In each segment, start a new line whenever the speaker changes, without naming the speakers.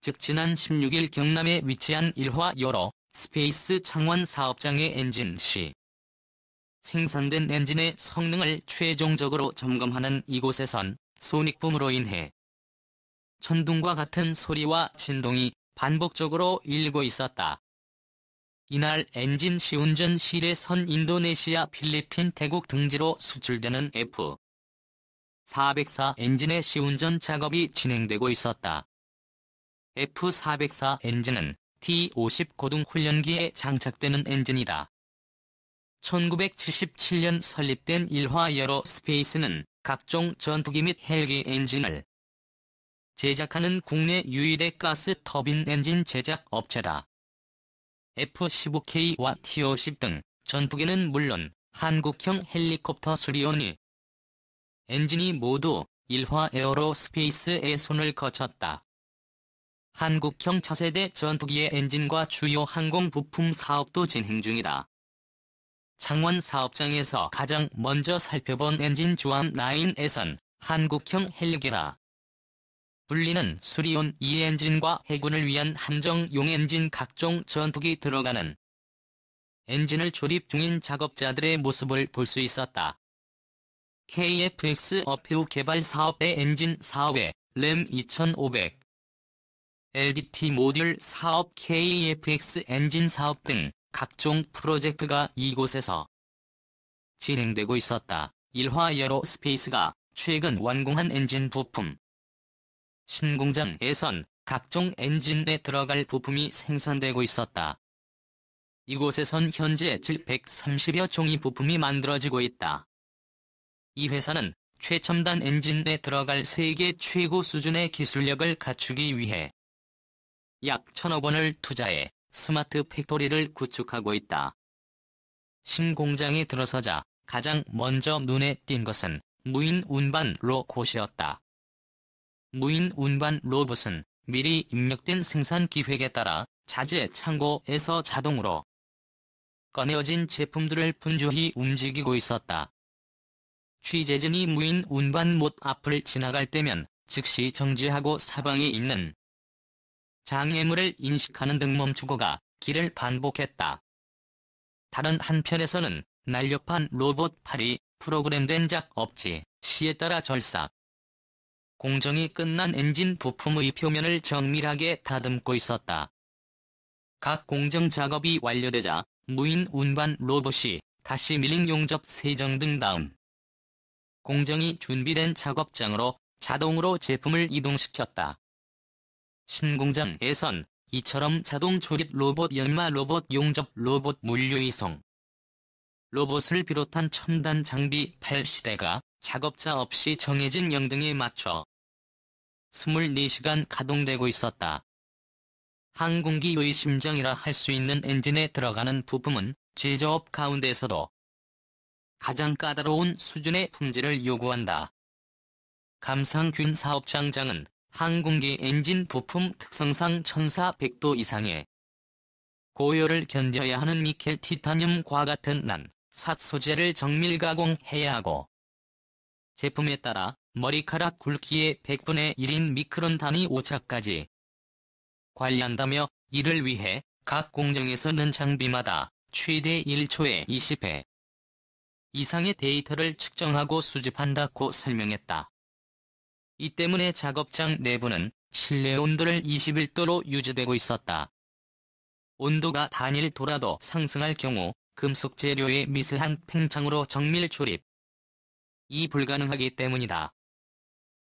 즉 지난 16일 경남에 위치한 일화 여로 스페이스 창원 사업장의 엔진시 생산된 엔진의 성능을 최종적으로 점검하는 이곳에선 손익붐으로 인해 천둥과 같은 소리와 진동이 반복적으로 일고 있었다. 이날 엔진 시운전 실에선 인도네시아, 필리핀, 태국 등지로 수출되는 F404 엔진의 시운전 작업이 진행되고 있었다. F404 엔진은 T-50 고등 훈련기에 장착되는 엔진이다. 1977년 설립된 일화 여로 스페이스는 각종 전투기 및 헬기 엔진을 제작하는 국내 유일의 가스 터빈 엔진 제작 업체다. F-15K와 T-50 등 전투기는 물론 한국형 헬리콥터 수리온이 엔진이 모두 일화 에어로 스페이스의 손을 거쳤다. 한국형 차세대 전투기의 엔진과 주요 항공 부품 사업도 진행 중이다. 창원 사업장에서 가장 먼저 살펴본 엔진 조합 라인에선 한국형 헬기라 불리는 수리온 2엔진과 해군을 위한 함정용 엔진 각종 전투기 들어가는 엔진을 조립 중인 작업자들의 모습을 볼 수 있었다. KF-X 어페우 개발 사업의 엔진 사업에 램 2500, LDT 모듈 사업, KF-X 엔진 사업 등 각종 프로젝트가 이곳에서 진행되고 있었다. 일화 여로 스페이스가 최근 완공한 엔진 부품 신공장에선 각종 엔진에 들어갈 부품이 생산되고 있었다. 이곳에선 현재 730여 종의 부품이 만들어지고 있다. 이 회사는 최첨단 엔진에 들어갈 세계 최고 수준의 기술력을 갖추기 위해 약 1,000억 원을 투자해 스마트 팩토리를 구축하고 있다. 신공장에 들어서자 가장 먼저 눈에 띈 것은 무인 운반 로봇이었다. 무인 운반 로봇은 미리 입력된 생산 기획에 따라 자재 창고에서 자동으로 꺼내어진 제품들을 분주히 움직이고 있었다. 취재진이 무인 운반 못 앞을 지나갈 때면 즉시 정지하고 사방에 있는 장애물을 인식하는 등 멈추고가 길을 반복했다. 다른 한편에서는 날렵한 로봇 팔이 프로그램된 작업지 시에 따라 절삭 공정이 끝난 엔진 부품의 표면을 정밀하게 다듬고 있었다. 각 공정 작업이 완료되자 무인 운반 로봇이 다시 밀링 용접 세정 등 다음 공정이 준비된 작업장으로 자동으로 제품을 이동시켰다. 신공장에선 이처럼 자동 조립 로봇, 연마 로봇, 용접 로봇, 물류 이송 로봇을 비롯한 첨단 장비 8시대가 작업자 없이 정해진 영등에 맞춰 24시간 가동되고 있었다. 항공기의 심장이라 할 수 있는 엔진에 들어가는 부품은 제조업 가운데서도 가장 까다로운 수준의 품질을 요구한다. 감상균 사업장장은 항공기 엔진 부품 특성상 1400도 이상의 고열을 견뎌야 하는 니켈, 티타늄과 같은 난사 소재를 정밀 가공해야 하고 제품에 따라 머리카락 굵기의 100분의 1인 미크론 단위 오차까지 관리한다며 이를 위해 각 공정에서는 장비마다 최대 1초에 20회 이상의 데이터를 측정하고 수집한다고 설명했다. 이 때문에 작업장 내부는 실내 온도를 21도로 유지되고 있었다. 온도가 단일 도라도 상승할 경우 금속 재료의 미세한 팽창으로 정밀 조립이 불가능하기 때문이다.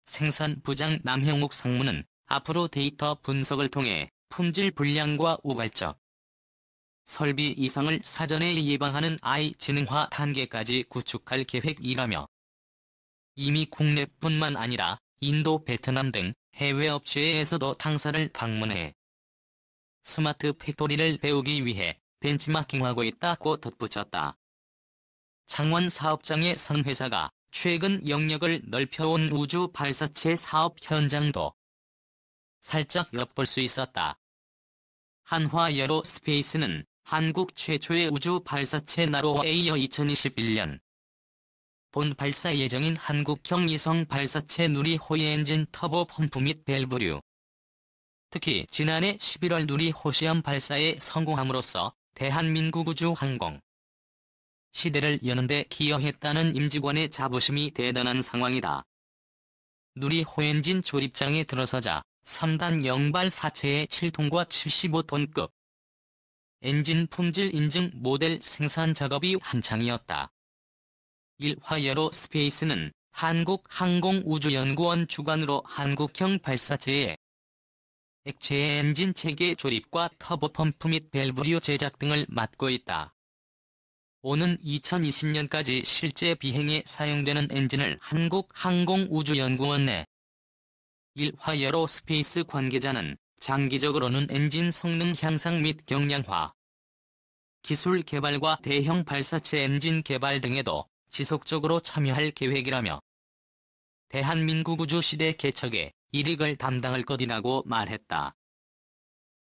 생산 부장 남형욱 상무는 앞으로 데이터 분석을 통해 품질 불량과 우발적 설비 이상을 사전에 예방하는 I지능화 단계까지 구축할 계획이라며 이미 국내뿐만 아니라 인도, 베트남 등 해외 업체에서도 당사를 방문해 스마트 팩토리를 배우기 위해 벤치마킹하고 있다고 덧붙였다. 창원 사업장의 선 회사가 최근 영역을 넓혀온 우주 발사체 사업 현장도 살짝 엿볼 수 있었다. 한화 여로 스페이스는 한국 최초의 우주 발사체 나로와 에이어 2021년 본 발사 예정인 한국형 위성 발사체 누리 호위 엔진 터보 펌프 및 밸브류 특히 지난해 11월 누리호 시험 발사에 성공함으로써 대한민국우주항공 시대를 여는 데 기여했다는 임직원의 자부심이 대단한 상황이다. 누리호 엔진 조립장에 들어서자 3단 영발사체의 7톤과 75톤급 엔진 품질 인증 모델 생산 작업이 한창이었다. 1화 에어로스페이스는 한국항공우주연구원 주관으로 한국형 발사체의 액체 엔진 체계 조립과 터보펌프 및 밸브류 제작 등을 맡고 있다. 오는 2020년까지 실제 비행에 사용되는 엔진을 한국항공우주연구원 내 1화 에어로스페이스 관계자는 장기적으로는 엔진 성능 향상 및 경량화, 기술 개발과 대형 발사체 엔진 개발 등에도 지속적으로 참여할 계획이라며 대한민국 우주시대 개척에 일익을 담당할 것이라고 말했다.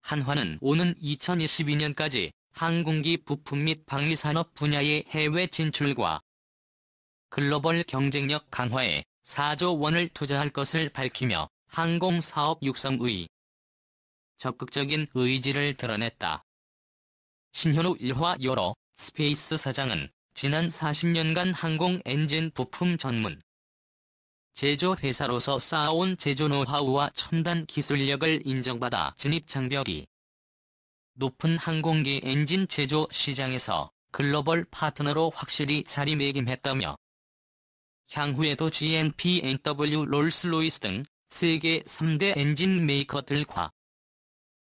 한화는 오는 2022년까지 항공기 부품 및 방위산업 분야의 해외 진출과 글로벌 경쟁력 강화에 4조 원을 투자할 것을 밝히며 항공사업 육성의 적극적인 의지를 드러냈다. 신현우 1화 에어로 스페이스 사장은 지난 40년간 항공 엔진 부품 전문 제조 회사로서 쌓아온 제조 노하우와 첨단 기술력을 인정받아 진입 장벽이 높은 항공기 엔진 제조 시장에서 글로벌 파트너로 확실히 자리매김했다며 향후에도 GMP, NW, 롤스로이스 등 세계 3대 엔진 메이커들과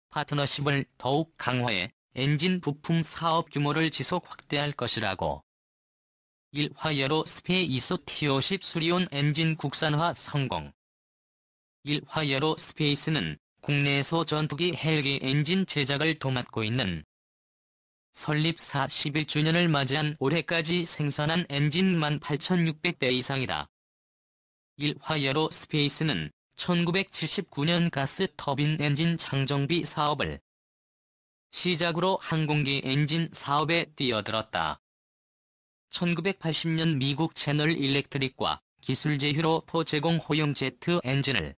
파트너십을 더욱 강화해 엔진 부품 사업 규모를 지속 확대할 것이라고 1화 에어로스페이스 T-50 수리온 엔진 국산화 성공. 1화 에어로스페이스는 국내에서 전투기 헬기 엔진 제작을 도맡고 있는 설립 41주년을 맞이한 올해까지 생산한 엔진 18,600대 이상이다. 1화 에어로스페이스는 1979년 가스 터빈 엔진 장정비 사업을 시작으로 항공기 엔진 사업에 뛰어들었다. 1980년 미국 제널 일렉트릭과 기술 제휴로 포 제공 호용 제트 엔진을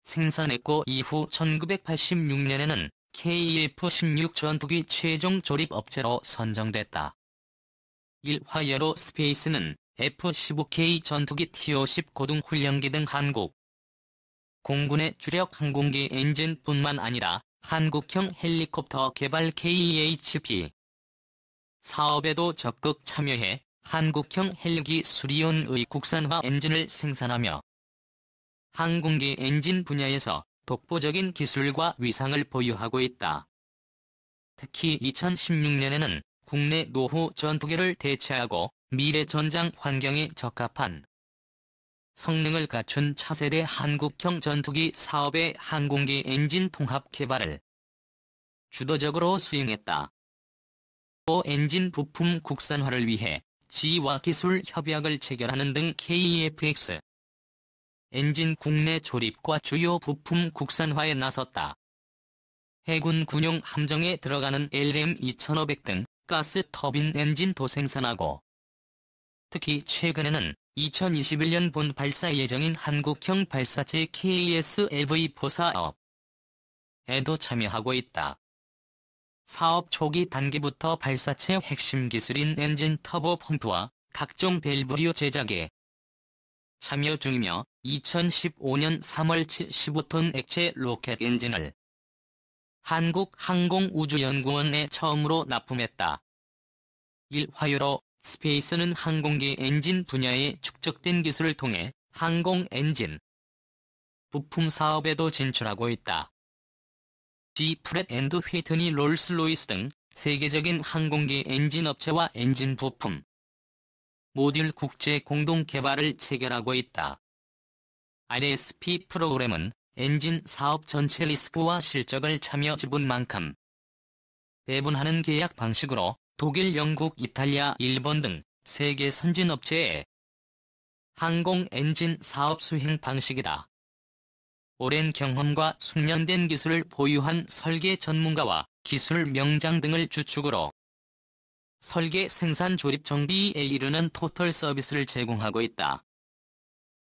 생산했고 이후 1986년에는 KF-16 전투기 최종 조립 업체로 선정됐다. 1화 에어로스페이스는 F-15K 전투기 T-50 고등 훈련기 등 한국 공군의 주력 항공기 엔진뿐만 아니라 한국형 헬리콥터 개발 KHP 사업에도 적극 참여해 한국형 헬기 수리온의 국산화 엔진을 생산하며 항공기 엔진 분야에서 독보적인 기술과 위상을 보유하고 있다. 특히 2016년에는 국내 노후 전투기를 대체하고 미래 전장 환경에 적합한 성능을 갖춘 차세대 한국형 전투기 사업의 항공기 엔진 통합 개발을 주도적으로 수행했다. 또 엔진 부품 국산화를 위해 지와 기술 협약을 체결하는 등 KFX 엔진 국내 조립과 주요 부품 국산화에 나섰다. 해군 군용 함정에 들어가는 LM2500 등 가스 터빈 엔진도 생산하고 특히 최근에는 2021년 본 발사 예정인 한국형 발사체 KSLV-4 사업에도 참여하고 있다. 사업 초기 단계부터 발사체 핵심 기술인 엔진 터보 펌프와 각종 밸브류 제작에 참여 중이며 2015년 3월 75톤 액체 로켓 엔진을 한국항공우주연구원에 처음으로 납품했다. 1화 에어로스페이스는 항공기 엔진 분야에 축적된 기술을 통해 항공 엔진 부품 사업에도 진출하고 있다. 프렛 앤드 휘트니 롤스로이스 등 세계적인 항공기 엔진 업체와 엔진 부품 모듈 국제 공동 개발을 체결하고 있다. RSP 프로그램은 엔진 사업 전체 리스크와 실적을 참여 지분만큼 배분하는 계약 방식으로 독일, 영국, 이탈리아, 일본 등 세계 선진 업체의 항공 엔진 사업 수행 방식이다. 오랜 경험과 숙련된 기술을 보유한 설계 전문가와 기술 명장 등을 주축으로 설계, 생산, 조립, 정비에 이르는 토털 서비스를 제공하고 있다.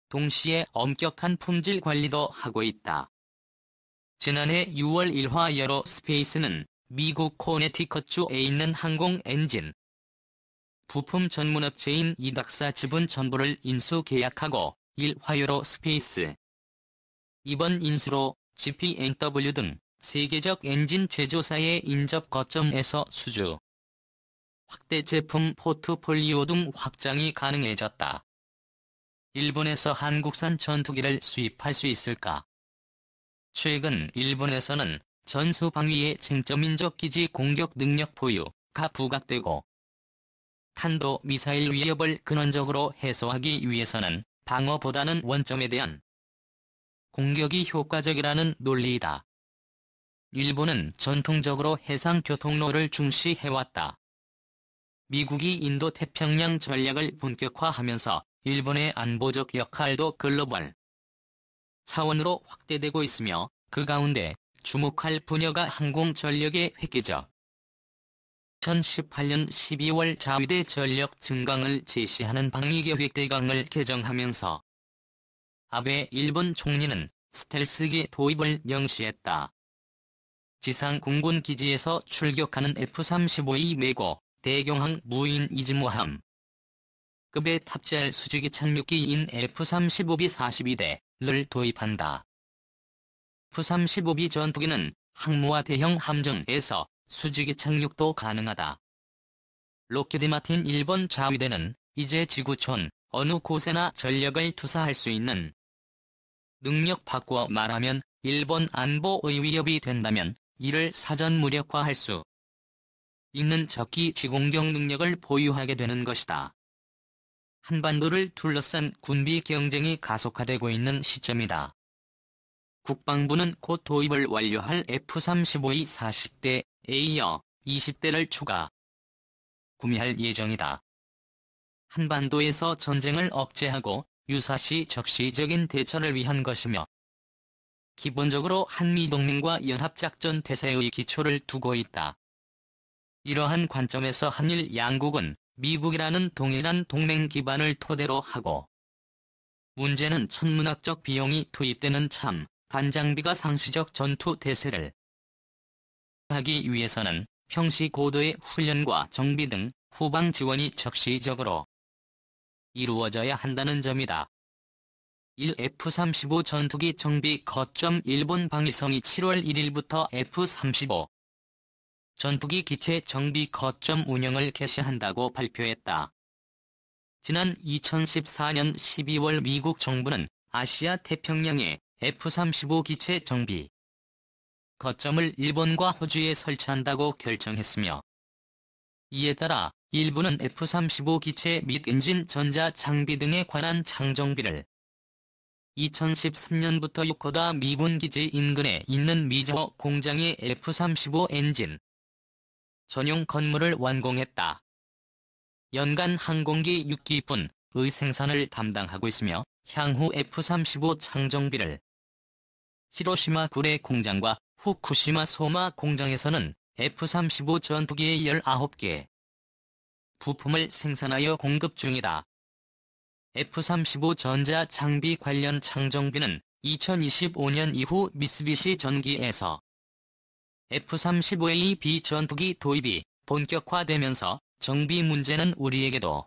동시에 엄격한 품질 관리도 하고 있다. 지난해 6월 1화 에어로스페이스는 미국 코네티컷주에 있는 항공 엔진 부품 전문업체인 이닥사 지분 전부를 인수 계약하고 1화 에어로스페이스 이번 인수로 GP&W 등 세계적 엔진 제조사의 인접 거점에서 수주 확대 제품 포트폴리오 등 확장이 가능해졌다. 일본에서 한국산 전투기를 수입할 수 있을까? 최근 일본에서는 전소방위의 쟁점인적 기지 공격 능력 보유가 부각되고 탄도미사일 위협을 근원적으로 해소하기 위해서는 방어보다는 원점에 대한 공격이 효과적이라는 논리이다. 일본은 전통적으로 해상교통로를 중시해왔다. 미국이 인도태평양 전략을 본격화하면서 일본의 안보적 역할도 글로벌 차원으로 확대되고 있으며 그 가운데 주목할 분야가 항공전력의 획기적 2018년 12월 자위대 전력 증강을 제시하는 방위계획 대강을 개정하면서 아베 일본 총리는 스텔스기 도입을 명시했다. 지상 공군 기지에서 출격하는 F-35의 메고 대경항 무인 이즈모함 급에 탑재할 수직이 착륙기인 F-35B 42대를 도입한다. F-35B 전투기는 항모와 대형 함정에서 수직이 착륙도 가능하다. 록히드 마틴 일본 자위대는 이제 지구촌 어느 곳에나 전력을 투사할 수 있는 능력 바꾸어 말하면 일본 안보의 위협이 된다면 이를 사전 무력화할 수 있는 적기 지공격 능력을 보유하게 되는 것이다. 한반도를 둘러싼 군비 경쟁이 가속화되고 있는 시점이다. 국방부는 곧 도입을 완료할 F-35의 40대에 이어 20대를 추가 구매할 예정이다. 한반도에서 전쟁을 억제하고 유사시 적시적인 대처를 위한 것이며 기본적으로 한미동맹과 연합작전 태세의 기초를 두고 있다. 이러한 관점에서 한일 양국은 미국이라는 동일한 동맹 기반을 토대로 하고 문제는 천문학적 비용이 투입되는 참 단장비가 상시적 전투 태세를 하기 위해서는 평시 고도의 훈련과 정비 등 후방 지원이 적시적으로 이루어져야 한다는 점이다. 1. F-35 전투기 정비 거점 일본 방위성이 7월 1일부터 F-35 전투기 기체 정비 거점 운영을 개시한다고 발표했다. 지난 2014년 12월 미국 정부는 아시아 태평양에 F-35 기체 정비 거점을 일본과 호주에 설치한다고 결정했으며 이에 따라 일본은 F-35 기체 및 엔진 전자 장비 등에 관한 창정비를 2013년부터 요코다 미군 기지 인근에 있는 미즈호 공장의 F-35 엔진 전용 건물을 완공했다. 연간 항공기 6기분의 생산을 담당하고 있으며 향후 F-35 창정비를 히로시마 구레 공장과 후쿠시마 소마 공장에서는 F-35 전투기의 19개 부품을 생산하여 공급 중이다. F-35 전자 장비 관련 창정비는 2025년 이후 미쓰비시 전기에서 F-35A 비전투기 도입이 본격화되면서 정비 문제는 우리에게도